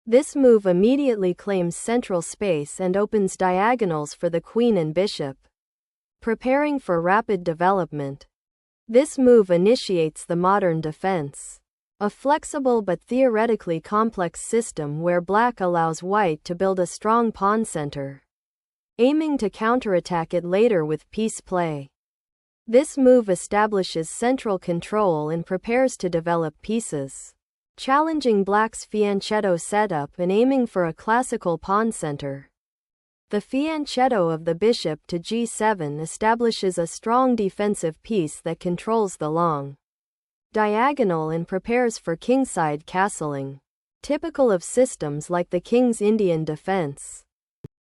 This move immediately claims central space and opens diagonals for the queen and bishop. Preparing for rapid development. This move initiates the modern defense. A flexible but theoretically complex system where black allows white to build a strong pawn center, aiming to counterattack it later with piece play. This move establishes central control and prepares to develop pieces, challenging black's fianchetto setup and aiming for a classical pawn center. The fianchetto of the bishop to g7 establishes a strong defensive piece that controls the long diagonal and prepares for kingside castling, typical of systems like the King's Indian defense.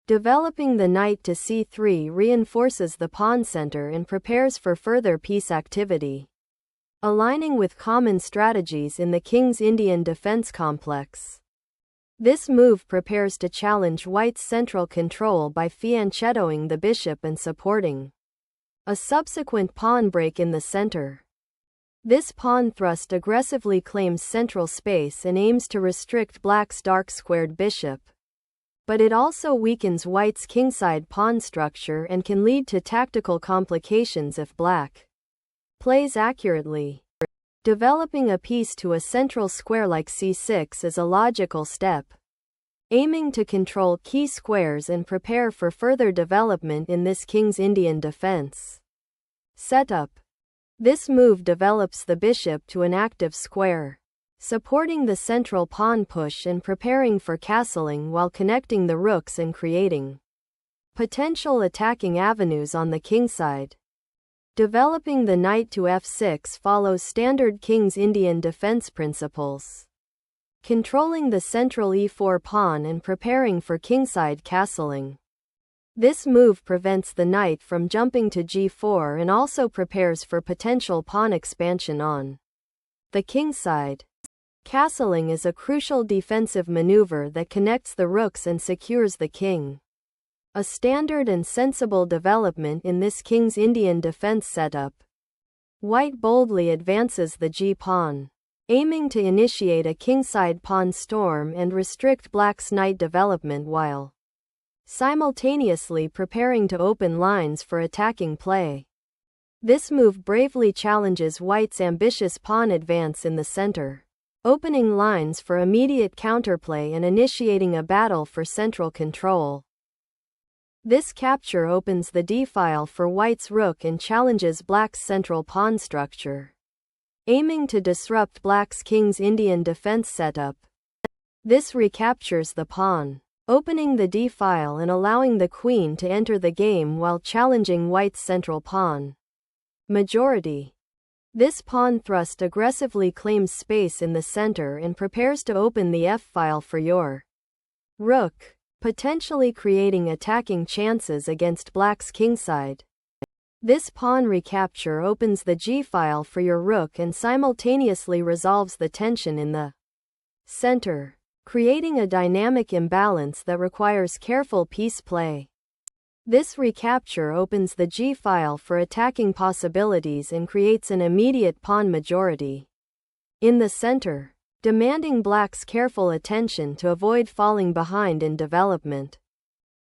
Developing the knight to c3 reinforces the pawn center and prepares for further piece activity, aligning with common strategies in the King's Indian defense complex. This move prepares to challenge white's central control by fianchettoing the bishop and supporting a subsequent pawn break in the center. This pawn thrust aggressively claims central space and aims to restrict black's dark-squared bishop, but it also weakens white's kingside pawn structure and can lead to tactical complications if black plays accurately. Developing a piece to a central square like c6 is a logical step, aiming to control key squares and prepare for further development in this King's Indian defense setup. This move develops the bishop to an active square, supporting the central pawn push and preparing for castling while connecting the rooks and creating potential attacking avenues on the kingside. Developing the knight to f6 follows standard King's Indian defense principles, controlling the central e4 pawn and preparing for kingside castling. This move prevents the knight from jumping to g4 and also prepares for potential pawn expansion on the kingside. Castling is a crucial defensive maneuver that connects the rooks and secures the king, a standard and sensible development in this King's Indian defense setup. White boldly advances the g-pawn, aiming to initiate a kingside pawn storm and restrict black's knight development while simultaneously preparing to open lines for attacking play. This move bravely challenges white's ambitious pawn advance in the center, opening lines for immediate counterplay and initiating a battle for central control. This capture opens the d-file for white's rook and challenges black's central pawn structure, aiming to disrupt black's King's Indian defense setup. This recaptures the pawn, opening the d-file and allowing the queen to enter the game while challenging white's central pawn majority. This pawn thrust aggressively claims space in the center and prepares to open the f-file for your rook, potentially creating attacking chances against black's kingside. This pawn recapture opens the g-file for your rook and simultaneously resolves the tension in the center, creating a dynamic imbalance that requires careful piece play. This recapture opens the g-file for attacking possibilities and creates an immediate pawn majority in the center, demanding black's careful attention to avoid falling behind in development.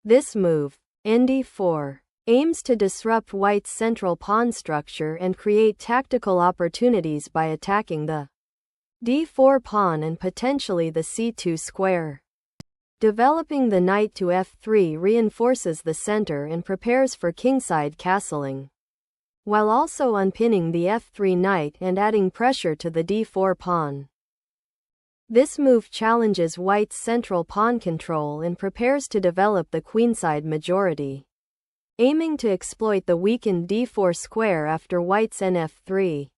This move, nd4, aims to disrupt white's central pawn structure and create tactical opportunities by attacking the d4 pawn and potentially the c2 square. Developing the knight to f3 reinforces the center and prepares for kingside castling, while also unpinning the f3 knight and adding pressure to the d4 pawn. This move challenges white's central pawn control and prepares to develop the queenside majority, aiming to exploit the weakened d4 square after white's nf3.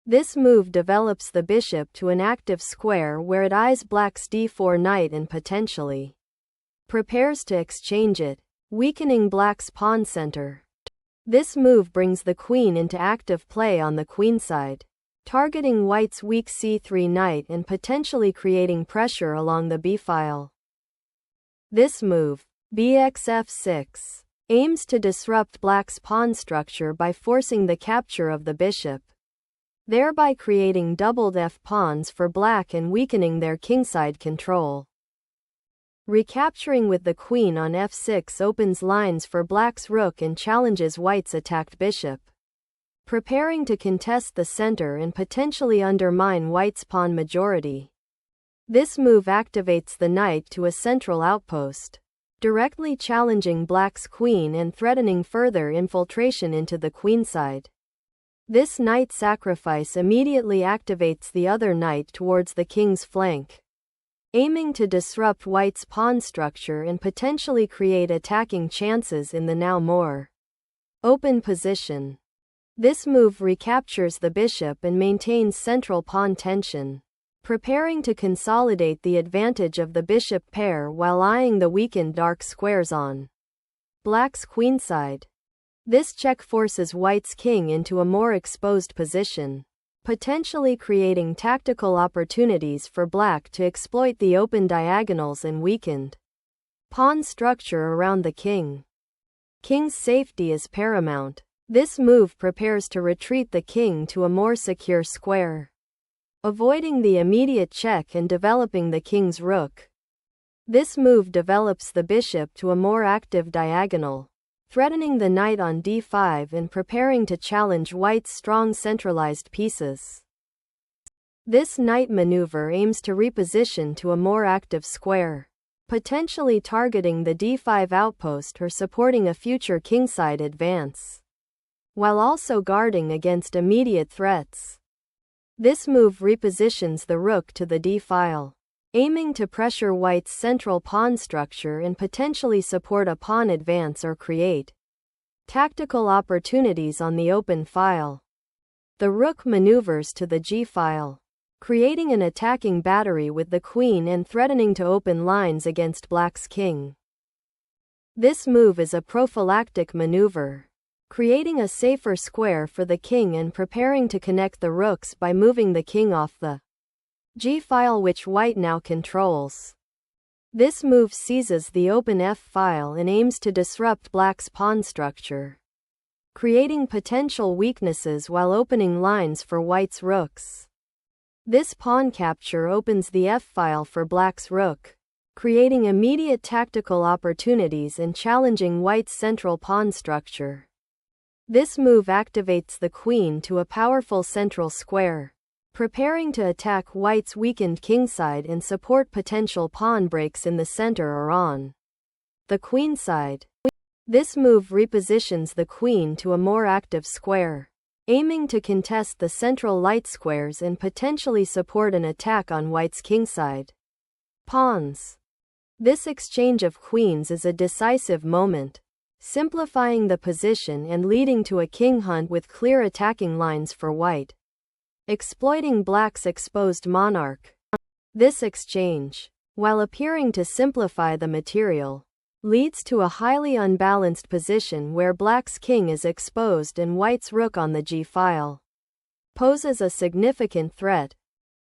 This move develops the bishop to an active square where it eyes black's d4 knight and potentially prepares to exchange it, weakening black's pawn center. This move brings the queen into active play on the queenside, targeting white's weak c3 knight and potentially creating pressure along the b-file. This move, bxf6, aims to disrupt black's pawn structure by forcing the capture of the bishop. thereby creating doubled f-pawns for black and weakening their kingside control. Recapturing with the queen on f6 opens lines for black's rook and challenges white's attacked bishop, preparing to contest the center and potentially undermine white's pawn majority. This move activates the knight to a central outpost, directly challenging black's queen and threatening further infiltration into the queenside. This knight sacrifice immediately activates the other knight towards the king's flank, aiming to disrupt white's pawn structure and potentially create attacking chances in the now more open position. This move recaptures the bishop and maintains central pawn tension, preparing to consolidate the advantage of the bishop pair while eyeing the weakened dark squares on black's queenside. This check forces white's king into a more exposed position, potentially creating tactical opportunities for black to exploit the open diagonals and weakened pawn structure around the king. King's safety is paramount. This move prepares to retreat the king to a more secure square, avoiding the immediate check and developing the king's rook. This move develops the bishop to a more active diagonal, threatening the knight on d5 and preparing to challenge white's strong centralized pieces. This knight maneuver aims to reposition to a more active square, potentially targeting the d5 outpost or supporting a future kingside advance, while also guarding against immediate threats. This move repositions the rook to the d-file, aiming to pressure white's central pawn structure and potentially support a pawn advance or create tactical opportunities on the open file. The rook maneuvers to the g-file, creating an attacking battery with the queen and threatening to open lines against black's king. This move is a prophylactic maneuver, creating a safer square for the king and preparing to connect the rooks by moving the king off the g-file which white now controls. This move seizes the open f-file and aims to disrupt black's pawn structure, creating potential weaknesses while opening lines for white's rooks. This pawn capture opens the f-file for black's rook, creating immediate tactical opportunities and challenging white's central pawn structure. This move activates the queen to a powerful central square, preparing to attack white's weakened kingside and support potential pawn breaks in the center or on the queenside. This move repositions the queen to a more active square, aiming to contest the central light squares and potentially support an attack on white's kingside pawns. This exchange of queens is a decisive moment, simplifying the position and leading to a king hunt with clear attacking lines for white, exploiting black's exposed monarch. This exchange, while appearing to simplify the material, leads to a highly unbalanced position where black's king is exposed and white's rook on the g-file poses a significant threat.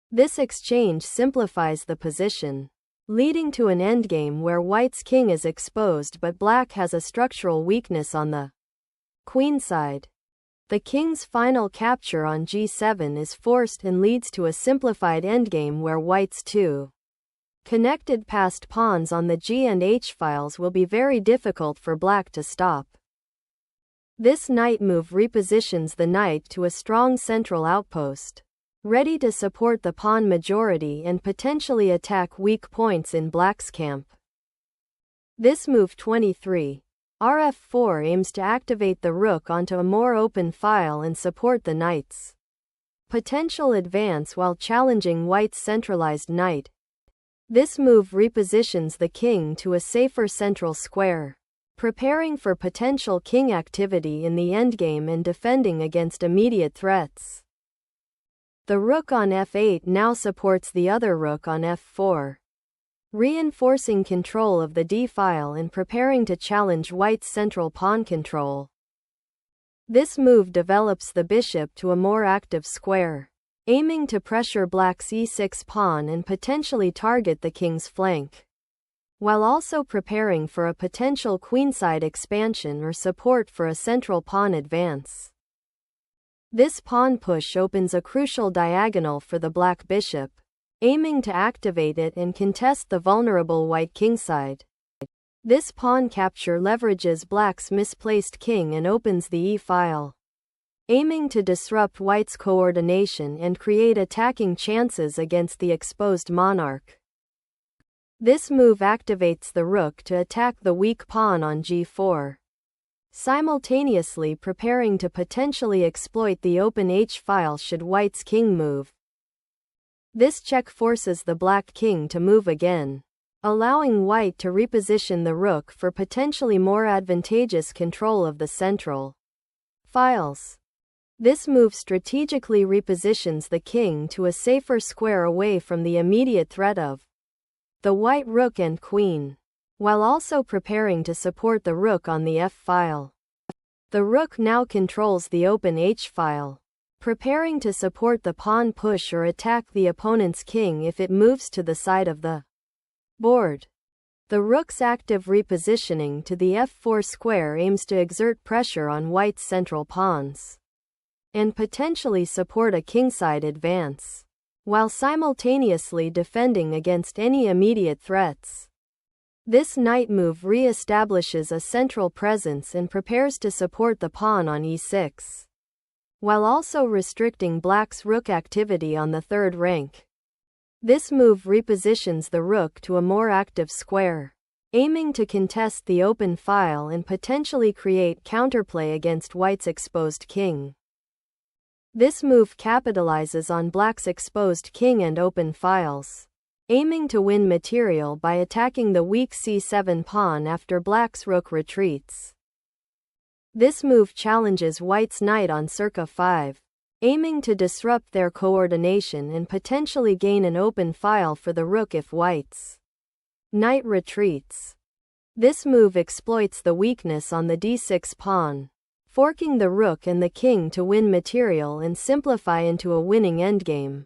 This exchange simplifies the position, leading to an endgame where white's king is exposed but black has a structural weakness on the queenside. The king's final capture on g7 is forced and leads to a simplified endgame where white's two connected passed pawns on the g and h files will be very difficult for black to stop. This knight move repositions the knight to a strong central outpost, ready to support the pawn majority and potentially attack weak points in black's camp. This move 23. Rf4 aims to activate the rook onto a more open file and support the knight's potential advance while challenging white's centralized knight. This move repositions the king to a safer central square, preparing for potential king activity in the endgame and defending against immediate threats. The rook on f8 now supports the other rook on f4, reinforcing control of the d-file and preparing to challenge white's central pawn control. This move develops the bishop to a more active square, aiming to pressure black's e6 pawn and potentially target the king's flank, while also preparing for a potential queenside expansion or support for a central pawn advance. This pawn push opens a crucial diagonal for the black bishop, aiming to activate it and contest the vulnerable white kingside. This pawn capture leverages black's misplaced king and opens the e-file, aiming to disrupt white's coordination and create attacking chances against the exposed monarch. This move activates the rook to attack the weak pawn on g4, simultaneously preparing to potentially exploit the open h-file should white's king move. This check forces the black king to move again, allowing white to reposition the rook for potentially more advantageous control of the central files. This move strategically repositions the king to a safer square away from the immediate threat of the white rook and queen, while also preparing to support the rook on the f-file. The rook now controls the open h-file, preparing to support the pawn push or attack the opponent's king if it moves to the side of the board. The rook's active repositioning to the f4 square aims to exert pressure on white's central pawns and potentially support a kingside advance, while simultaneously defending against any immediate threats. This knight move re-establishes a central presence and prepares to support the pawn on e6, while also restricting black's rook activity on the third rank. This move repositions the rook to a more active square, aiming to contest the open file and potentially create counterplay against white's exposed king. This move capitalizes on black's exposed king and open files, aiming to win material by attacking the weak c7 pawn after black's rook retreats. This move challenges white's knight on circa 5, aiming to disrupt their coordination and potentially gain an open file for the rook if white's knight retreats. This move exploits the weakness on the d6 pawn, forking the rook and the king to win material and simplify into a winning endgame.